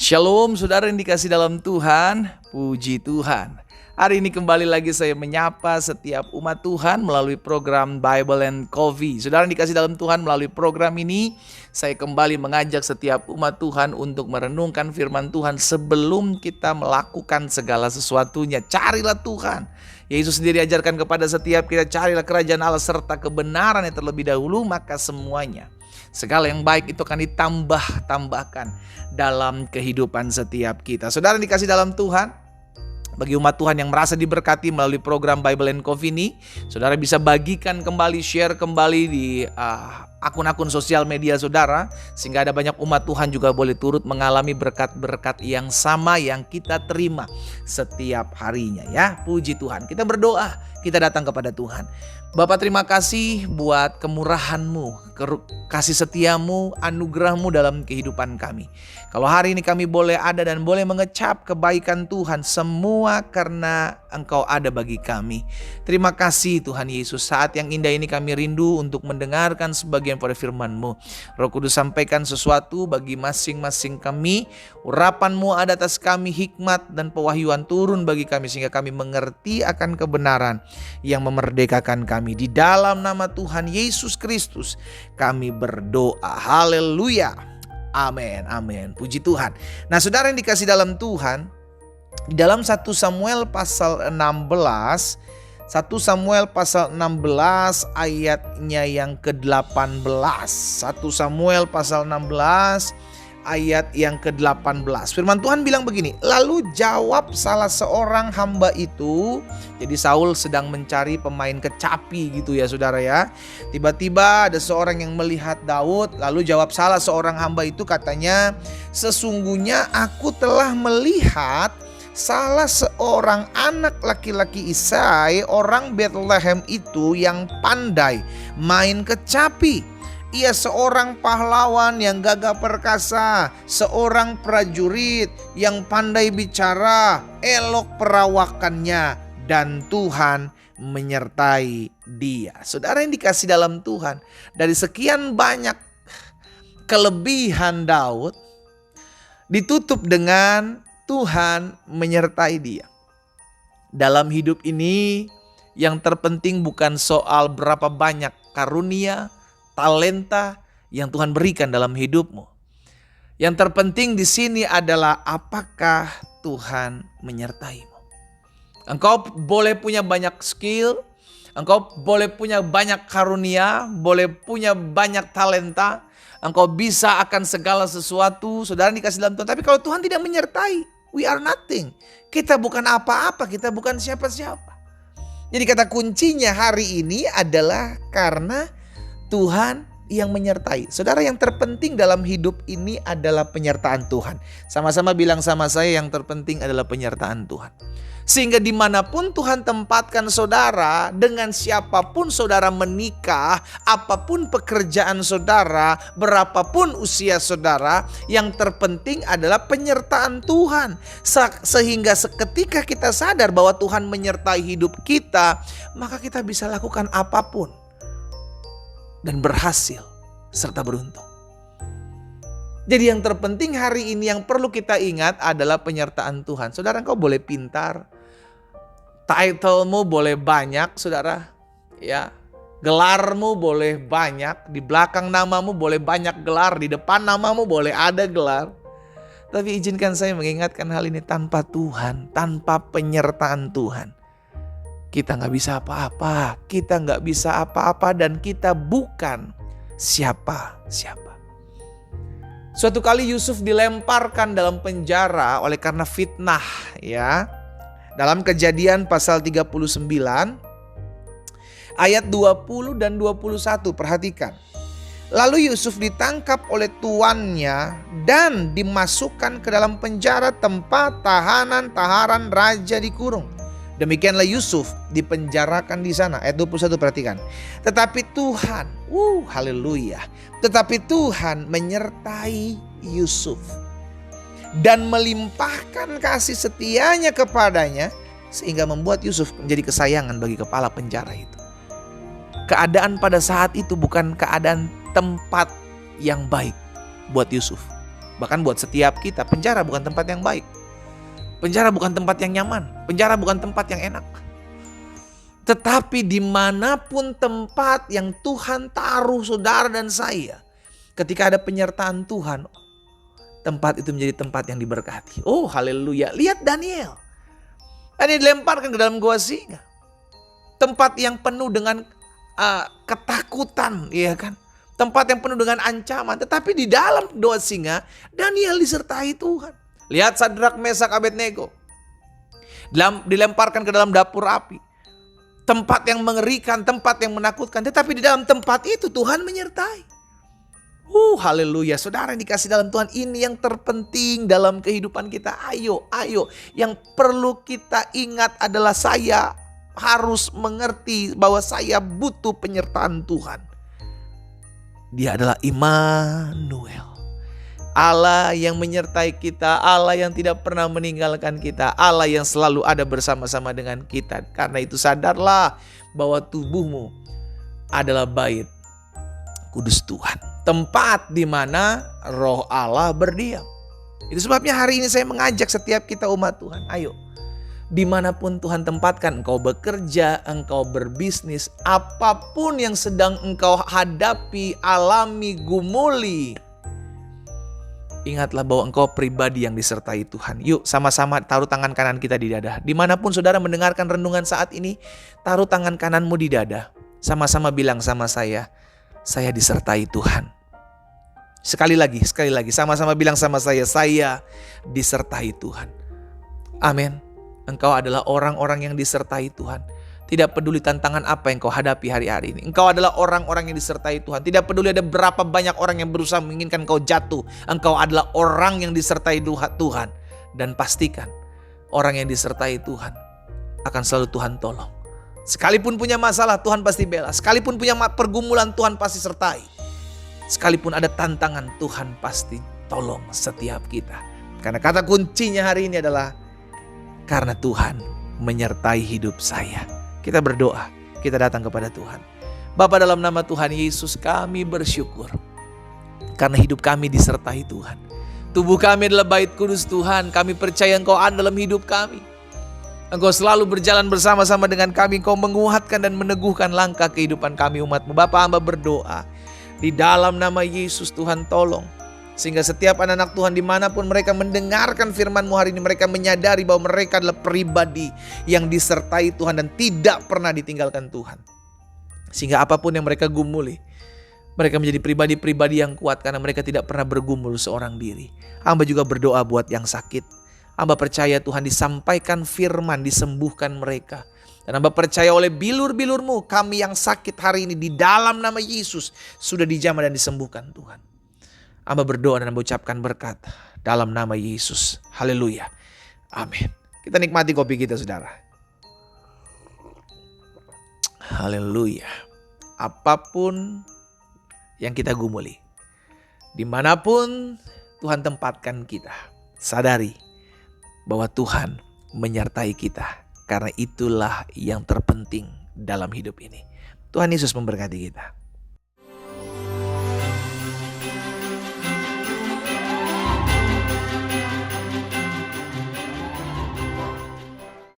Shalom saudara yang dikasih dalam Tuhan, puji Tuhan. Hari ini kembali lagi saya menyapa setiap umat Tuhan melalui program Bible and Coffee. Saudara yang dikasih dalam Tuhan, melalui program ini saya kembali mengajak setiap umat Tuhan untuk merenungkan firman Tuhan sebelum kita melakukan segala sesuatunya. Carilah Tuhan. Yesus sendiri ajarkan kepada setiap kita, carilah kerajaan Allah serta kebenaran yang terlebih dahulu, maka semuanya, segala yang baik itu akan ditambahkan dalam kehidupan setiap kita. Saudara yang dikasih dalam Tuhan, bagi umat Tuhan yang merasa diberkati melalui program Bible and Coffee ini, saudara bisa bagikan kembali, share kembali di akun-akun sosial media saudara, sehingga ada banyak umat Tuhan juga boleh turut mengalami berkat-berkat yang sama yang kita terima setiap harinya ya. Puji Tuhan. Kita berdoa, kita datang kepada Tuhan. Bapak, terima kasih buat kemurahan-Mu, kasih setiamu, anugerah-Mu dalam kehidupan kami. Kalau hari ini kami boleh ada dan boleh mengecap kebaikan Tuhan, semua karena Engkau ada bagi kami. Terima kasih Tuhan Yesus, saat yang indah ini kami rindu untuk mendengarkan sebagian pada firman-Mu. Roh Kudus, sampaikan sesuatu bagi masing-masing kami. Urapan-Mu ada atas kami, hikmat dan pewahyuan turun bagi kami, sehingga kami mengerti akan kebenaran yang memerdekakan kami. Di dalam nama Tuhan Yesus Kristus kami berdoa. Haleluya. Amin. Amin. Puji Tuhan. Nah, saudara yang dikasih dalam Tuhan, di dalam 1 Samuel pasal 16, 1 Samuel pasal 16 ayatnya yang ke-18. 1 Samuel pasal 16 ayat yang ke-18. Firman Tuhan bilang begini, lalu jawab salah seorang hamba itu. Jadi Saul sedang mencari pemain kecapi gitu ya saudara ya. Tiba-tiba ada seorang yang melihat Daud, lalu jawab salah seorang hamba itu, katanya, sesungguhnya aku telah melihat salah seorang anak laki-laki Isai orang Bethlehem itu yang pandai main kecapi. Ia seorang pahlawan yang gagah perkasa, seorang prajurit yang pandai bicara, elok perawakannya, dan Tuhan menyertai dia. Saudara yang dikasih dalam Tuhan, dari sekian banyak kelebihan Daud, ditutup dengan Tuhan menyertai dia. Dalam hidup ini yang terpenting bukan soal berapa banyak karunia, talenta yang Tuhan berikan dalam hidupmu. Yang terpenting di sini adalah apakah Tuhan menyertaimu. Engkau boleh punya banyak skill, engkau boleh punya banyak karunia, boleh punya banyak talenta, engkau bisa akan segala sesuatu, saudara dikasih dalam Tuhan. Tapi kalau Tuhan tidak menyertai, we are nothing. Kita bukan apa-apa, kita bukan siapa-siapa. Jadi kata kuncinya hari ini adalah karena Tuhan yang menyertai. Saudara, yang terpenting dalam hidup ini adalah penyertaan Tuhan. Sama-sama bilang sama saya, yang terpenting adalah penyertaan Tuhan. Sehingga dimanapun Tuhan tempatkan saudara, dengan siapapun saudara menikah, apapun pekerjaan saudara, berapapun usia saudara, yang terpenting adalah penyertaan Tuhan. Sehingga seketika kita sadar bahwa Tuhan menyertai hidup kita, maka kita bisa lakukan apapun dan berhasil serta beruntung. Jadi yang terpenting hari ini yang perlu kita ingat adalah penyertaan Tuhan. Saudara, engkau boleh pintar, titlemu boleh banyak saudara, ya, gelarmu boleh banyak, di belakang namamu boleh banyak gelar, di depan namamu boleh ada gelar. Tapi izinkan saya mengingatkan hal ini, tanpa Tuhan, tanpa penyertaan Tuhan, kita gak bisa apa-apa, kita gak bisa apa-apa, dan kita bukan siapa-siapa. Suatu kali Yusuf dilemparkan dalam penjara oleh karena fitnah ya. Dalam Kejadian pasal 39 ayat 20 dan 21, perhatikan. Lalu Yusuf ditangkap oleh tuannya dan dimasukkan ke dalam penjara tempat tahanan raja dikurung. Demikianlah Yusuf dipenjarakan di sana. Ayat 21, perhatikan. Tetapi Tuhan, haleluya. Tetapi Tuhan menyertai Yusuf dan melimpahkan kasih setianya kepadanya, sehingga membuat Yusuf menjadi kesayangan bagi kepala penjara itu. Keadaan pada saat itu bukan keadaan tempat yang baik buat Yusuf. Bahkan buat setiap kita, penjara bukan tempat yang baik. Penjara bukan tempat yang nyaman. Penjara bukan tempat yang enak. Tetapi dimanapun tempat yang Tuhan taruh saudara dan saya, ketika ada penyertaan Tuhan, tempat itu menjadi tempat yang diberkati. Oh haleluya. Lihat Daniel. Daniel dilemparkan ke dalam gua singa. Tempat yang penuh dengan ketakutan, ya kan? Tempat yang penuh dengan ancaman. Tetapi di dalam gua singa, Daniel disertai Tuhan. Lihat Sadrak, Mesak, Abednego. Dilemparkan ke dalam dapur api. Tempat yang mengerikan, tempat yang menakutkan. Tetapi di dalam tempat itu Tuhan menyertai. Haleluya. Saudara yang dikasih dalam Tuhan, ini yang terpenting dalam kehidupan kita. Ayo. Yang perlu kita ingat adalah saya harus mengerti bahwa saya butuh penyertaan Tuhan. Dia adalah Immanuel. Allah yang menyertai kita, Allah yang tidak pernah meninggalkan kita, Allah yang selalu ada bersama-sama dengan kita. Karena itu sadarlah bahwa tubuhmu adalah bait kudus Tuhan, tempat di mana roh Allah berdiam. Itu sebabnya hari ini saya mengajak setiap kita umat Tuhan, ayo, dimanapun Tuhan tempatkan, engkau bekerja, engkau berbisnis, apapun yang sedang engkau hadapi, alami, gumuli, ingatlah bahwa engkau pribadi yang disertai Tuhan. Yuk sama-sama taruh tangan kanan kita di dada. Dimanapun saudara mendengarkan renungan saat ini, taruh tangan kananmu di dada. Sama-sama bilang sama saya disertai Tuhan. Sekali lagi, sama-sama bilang sama saya disertai Tuhan. Amin. Engkau adalah orang-orang yang disertai Tuhan. Tidak peduli tantangan apa yang kau hadapi hari-hari ini. Engkau adalah orang-orang yang disertai Tuhan. Tidak peduli ada berapa banyak orang yang berusaha menginginkan kau jatuh. Engkau adalah orang yang disertai Tuhan. Dan pastikan orang yang disertai Tuhan akan selalu Tuhan tolong. Sekalipun punya masalah, Tuhan pasti bela. Sekalipun punya pergumulan, Tuhan pasti sertai. Sekalipun ada tantangan, Tuhan pasti tolong setiap kita. Karena kata kuncinya hari ini adalah karena Tuhan menyertai hidup saya. Kita berdoa, kita datang kepada Tuhan. Bapa, dalam nama Tuhan Yesus kami bersyukur. Karena hidup kami disertai Tuhan. Tubuh kami adalah bait kudus Tuhan. Kami percaya Engkau ada dalam hidup kami. Engkau selalu berjalan bersama-sama dengan kami. Engkau menguatkan dan meneguhkan langkah kehidupan kami umat-Mu. Bapa, hamba berdoa. Di dalam nama Yesus Tuhan tolong. Sehingga setiap anak-anak Tuhan dimanapun mereka mendengarkan firman-Mu hari ini, mereka menyadari bahwa mereka adalah pribadi yang disertai Tuhan dan tidak pernah ditinggalkan Tuhan. Sehingga apapun yang mereka gumuli, mereka menjadi pribadi-pribadi yang kuat karena mereka tidak pernah bergumul seorang diri. Hamba juga berdoa buat yang sakit. Hamba percaya Tuhan disampaikan firman, disembuhkan mereka. Dan hamba percaya oleh bilur-bilur-Mu, kami yang sakit hari ini di dalam nama Yesus sudah dijamah dan disembuhkan Tuhan. Hamba berdoa dan mengucapkan berkat dalam nama Yesus. Haleluya. Amin. Kita nikmati kopi kita, saudara. Haleluya. Apapun yang kita gumuli, dimanapun Tuhan tempatkan kita, sadari bahwa Tuhan menyertai kita. Karena itulah yang terpenting dalam hidup ini. Tuhan Yesus memberkati kita.